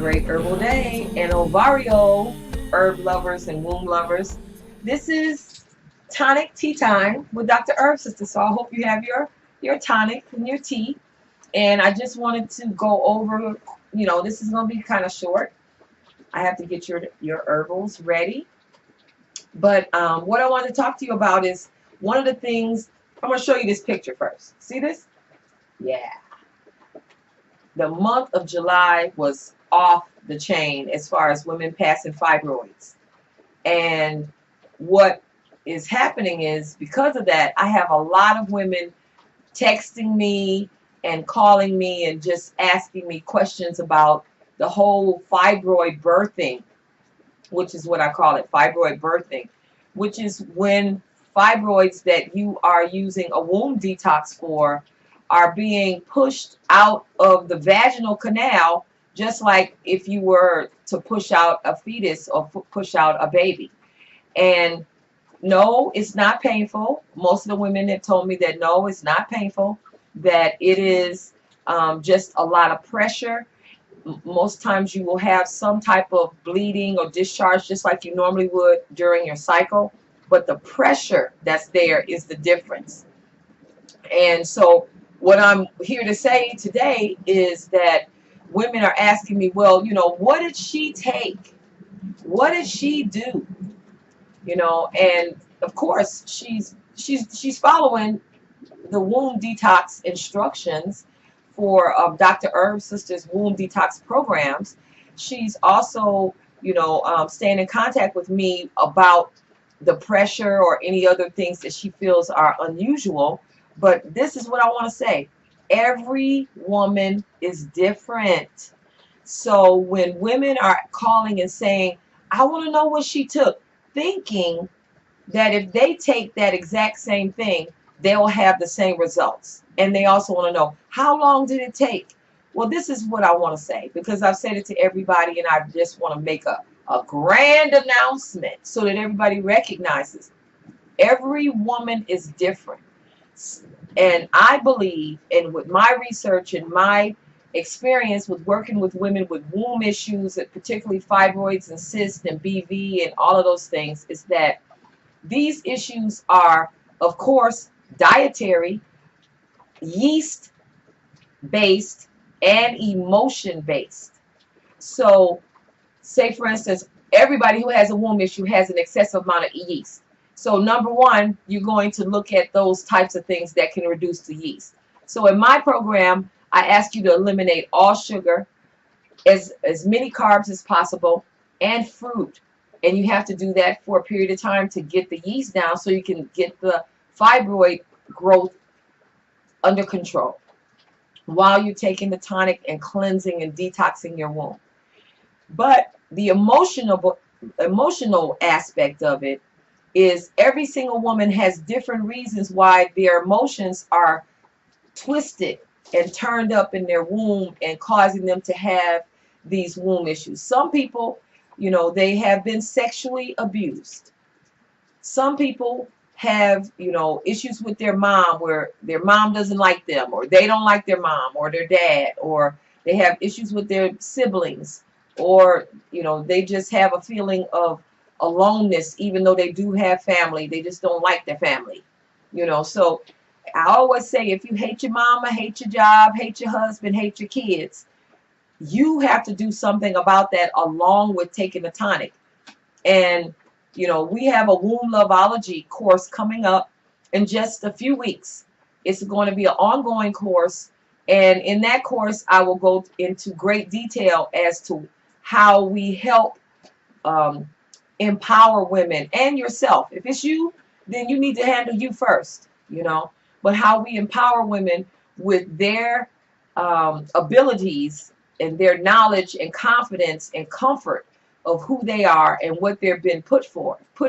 Great herbal day and Ovario herb lovers and womb lovers. This is tonic tea time with Dr. HerbSistah. So I hope you have your tonic and your tea. And I just wanted to go over, this is going to be kind of short. I have to get your herbals ready. But what I want to talk to you about is one of the things. I'm going to show you this picture first. See this? Yeah. The month of July was off the chain as far as women passing fibroids. And what is happening is, because of that, I have a lot of women texting me and calling me and just asking me questions about the whole fibroid birthing, which is what I call it, fibroid birthing, which is when fibroids that you are using a womb detox for are being pushed out of the vaginal canal, just like if you were to push out a fetus or push out a baby. And no, it's not painful. Most of the women have told me that no, it's not painful, that it is just a lot of pressure. Most times you will have some type of bleeding or discharge just like you normally would during your cycle, but the pressure that's there is the difference. And so what I'm here to say today is that women are asking me, well, what did she take? What did she do? And of course she's following the womb detox instructions for Dr. HerbSistah's womb detox programs. She's also, staying in contact with me about the pressure or any other things that she feels are unusual. But this is what I want to say. Every woman is different. So when women are calling and saying, I want to know what she took, thinking that if they take that exact same thing, they'll have the same results. And they also want to know, how long did it take? Well, this is what I want to say, because I've said it to everybody, and I just want to make a grand announcement so that everybody recognizes every woman is different. And I believe, and with my research and my experience with working with women with womb issues, particularly fibroids and cysts and BV and all of those things, is that these issues are, of course, dietary, yeast-based, and emotion-based. So, say for instance, everybody who has a womb issue has an excessive amount of yeast. So number one, you're going to look at those types of things that can reduce the yeast. So in my program, I ask you to eliminate all sugar, as many carbs as possible, and fruit. And you have to do that for a period of time to get the yeast down so you can get the fibroid growth under control while you're taking the tonic and cleansing and detoxing your womb. But the emotional aspect of it is every single woman has different reasons why their emotions are twisted and turned up in their womb and causing them to have these womb issues. Some people, they have been sexually abused. Some people have, issues with their mom, where their mom doesn't like them, or they don't like their mom or their dad, or they have issues with their siblings, or, they just have a feeling of aloneness, even though they do have family. They just don't like their family. So I always say, if you hate your mama, hate your job, hate your husband, hate your kids, you have to do something about that along with taking the tonic. And we have a WombLoveOlogy course coming up in just a few weeks. It's going to be an ongoing course. And in that course, I will go into great detail as to how we help um, empower women and yourself. If it's you, then you need to handle you first, you know. But how we empower women with their abilities and their knowledge and confidence and comfort of who they are and what they've been put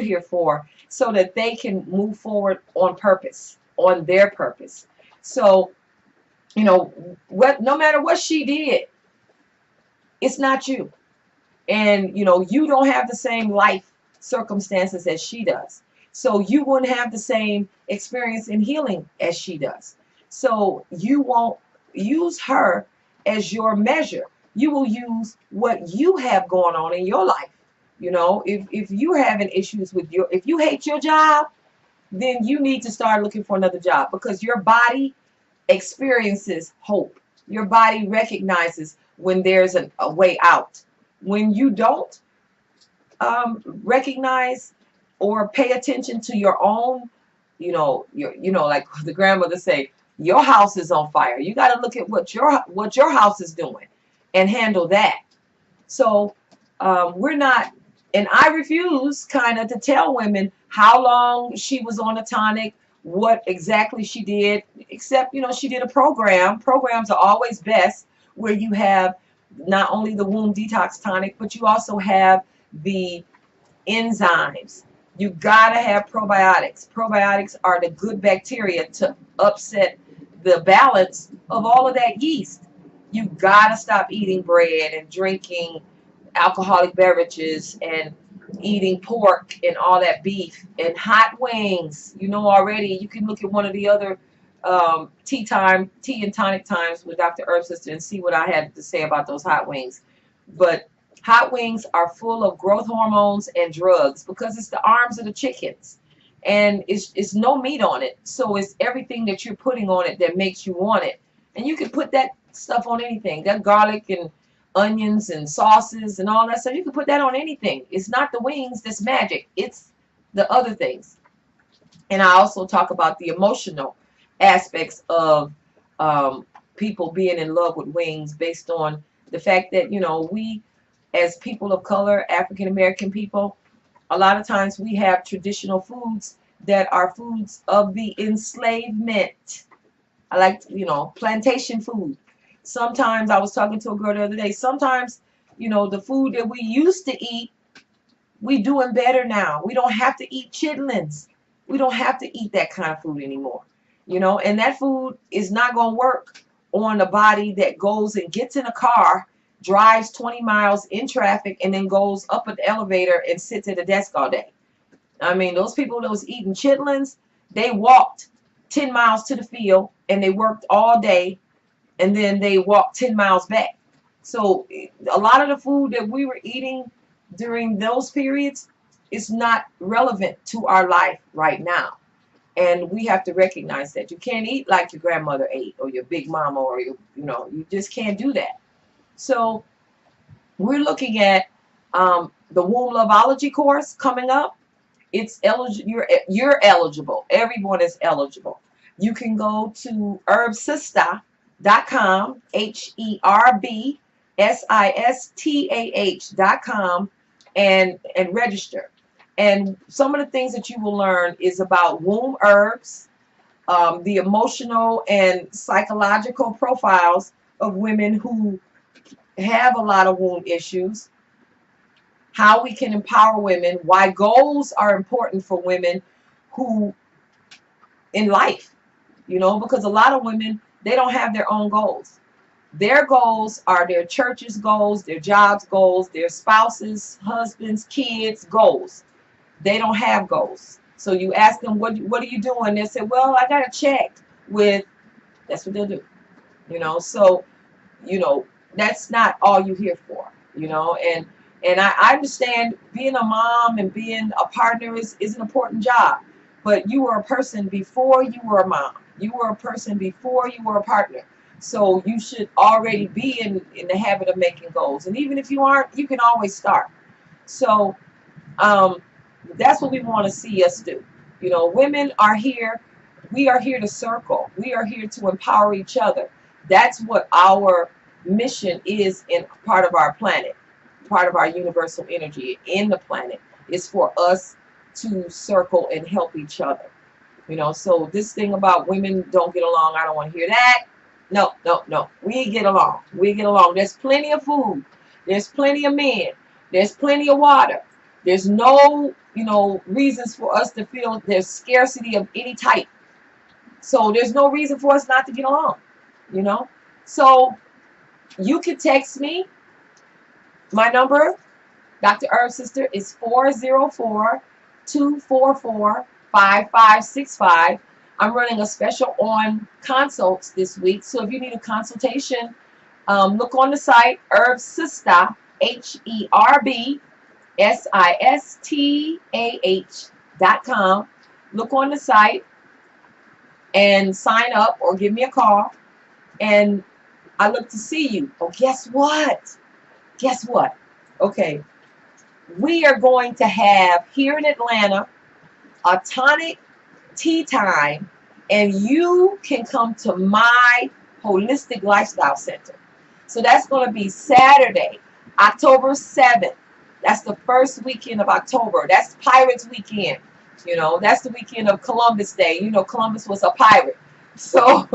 here for, so that they can move forward on purpose, on their purpose. So, you know, no matter what she did, it's not you. And you know, you don't have the same life circumstances as she does, so you wouldn't have the same experience in healing as she does. So you won't use her as your measure. You will use what you have going on in your life. You know, if you're having issues with if you hate your job, then you need to start looking for another job, because your body experiences hope. Your body recognizes when there's a way out. When you don't recognize or pay attention to your own, like the grandmother say, your house is on fire. You got to look at what your house is doing and handle that. So we're not, and I refuse kind of to tell women how long she was on a tonic, what exactly she did, except, she did a program. Programs are always best, where you have not only the womb detox tonic, but you also have the enzymes. You gotta have probiotics. Probiotics are the good bacteria to upset the balance of all of that yeast. You gotta stop eating bread and drinking alcoholic beverages and eating pork and all that beef and hot wings. Already you can look at one of the other tea and tonic times with Dr. HerbSistah and see what I had to say about those hot wings. But hot wings are full of growth hormones and drugs, because it's the arms of the chickens, and it's no meat on it. So it's everything that you're putting on it that makes you want it. And you can put that stuff on anything. That garlic and onions and sauces and all that stuff, you can put that on anything. It's not the wings that's magic. It's the other things. And I also talk about the emotional aspects of people being in love with wings, based on the fact that, we as people of color, African American people, a lot of times we have traditional foods that are foods of the enslavement. I like, plantation food. Sometimes, I was talking to a girl the other day, sometimes, the food that we used to eat, we doing better now. We don't have to eat chitlins. We don't have to eat that kind of food anymore. And that food is not going to work on a body that goes and gets in a car, drives 20 miles in traffic, and then goes up an elevator and sits at a desk all day. I mean, those people that was eating chitlins, they walked 10 miles to the field and they worked all day, and then they walked 10 miles back. So a lot of the food that we were eating during those periods is not relevant to our life right now. And we have to recognize that. You can't eat like your grandmother ate, or your big mama, or you just can't do that. So we're looking at the WombLoveOlogy course coming up. It's eligible. You're eligible. Everyone is eligible. You can go to HerbSistah.com, HerbSistah.com, and register. And some of the things that you will learn is about womb herbs, the emotional and psychological profiles of women who have a lot of womb issues, how we can empower women, why goals are important for women who in life, because a lot of women, they don't have their own goals. Their goals are their church's goals, their job's goals, their spouses, husbands, kids' goals. They don't have goals. So you ask them, what are you doing? They say, well, I got to check with, that's what they'll do. So, that's not all you're here for, and I understand being a mom and being a partner is an important job, but you were a person before you were a mom. You were a person before you were a partner. So you should already be in the habit of making goals. And even if you aren't, you can always start. So that's what we want to see us do. Women are here. We are here to circle. We are here to empower each other. That's what our mission is in part of our planet, part of our universal energy in the planet is for us to circle and help each other. You know, so this thing about women don't get along, I don't want to hear that. No, no, no. We get along. We get along. There's plenty of food. There's plenty of men. There's plenty of water. There's no, reasons for us to feel there's scarcity of any type. So there's no reason for us not to get along, So you can text me. My number, Dr. HerbSistah, is 404-244-5565. I'm running a special on consults this week. So if you need a consultation, look on the site, HerbSistah, HerbSistah.com. Look on the site and sign up or give me a call. And I look to see you. Oh, guess what? Guess what? Okay. We are going to have here in Atlanta a tonic tea time, and you can come to my Holistic Lifestyle Center. So that's going to be Saturday, October 7th. That's the first weekend of October. That's Pirates Weekend. That's the weekend of Columbus Day. Columbus was a pirate. So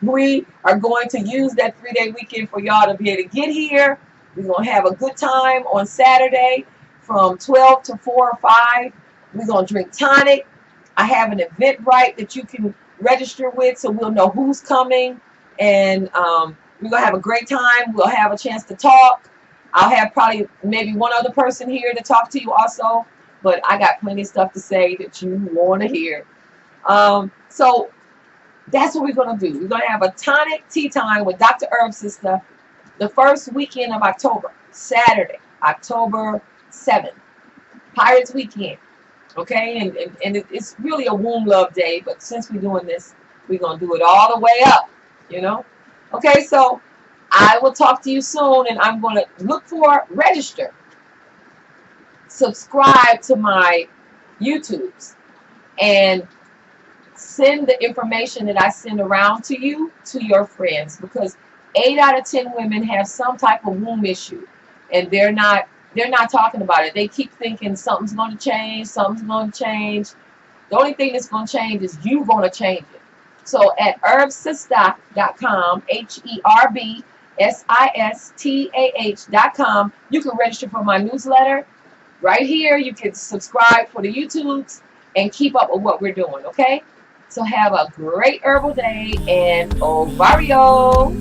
we are going to use that 3-day weekend for y'all to be able to get here. We're going to have a good time on Saturday from 12 to 4 or 5. We're going to drink tonic. I have an Eventbrite that you can register with so we'll know who's coming. And we're going to have a great time. We'll have a chance to talk. I'll have probably maybe one other person here to talk to you also. But I got plenty of stuff to say that you want to hear. So that's what we're going to do. We're going to have a tonic tea time with Dr. HerbSistah the first weekend of October, Saturday, October 7th. Pirates Weekend. Okay? And it's really a womb love day, but since we're doing this, we're going to do it all the way up, Okay, so I will talk to you soon, and I'm going to look for register. Subscribe to my YouTubes and send the information that I send around to you to your friends, because 8 out of 10 women have some type of womb issue, and they're not talking about it. They keep thinking something's going to change, something's going to change. The only thing that's going to change is you going to change it. So at HerbSistah.com, HerbSistah.com, you can register for my newsletter. Right here, you can subscribe for the YouTubes and keep up with what we're doing, okay? So have a great herbal day, and Ovario.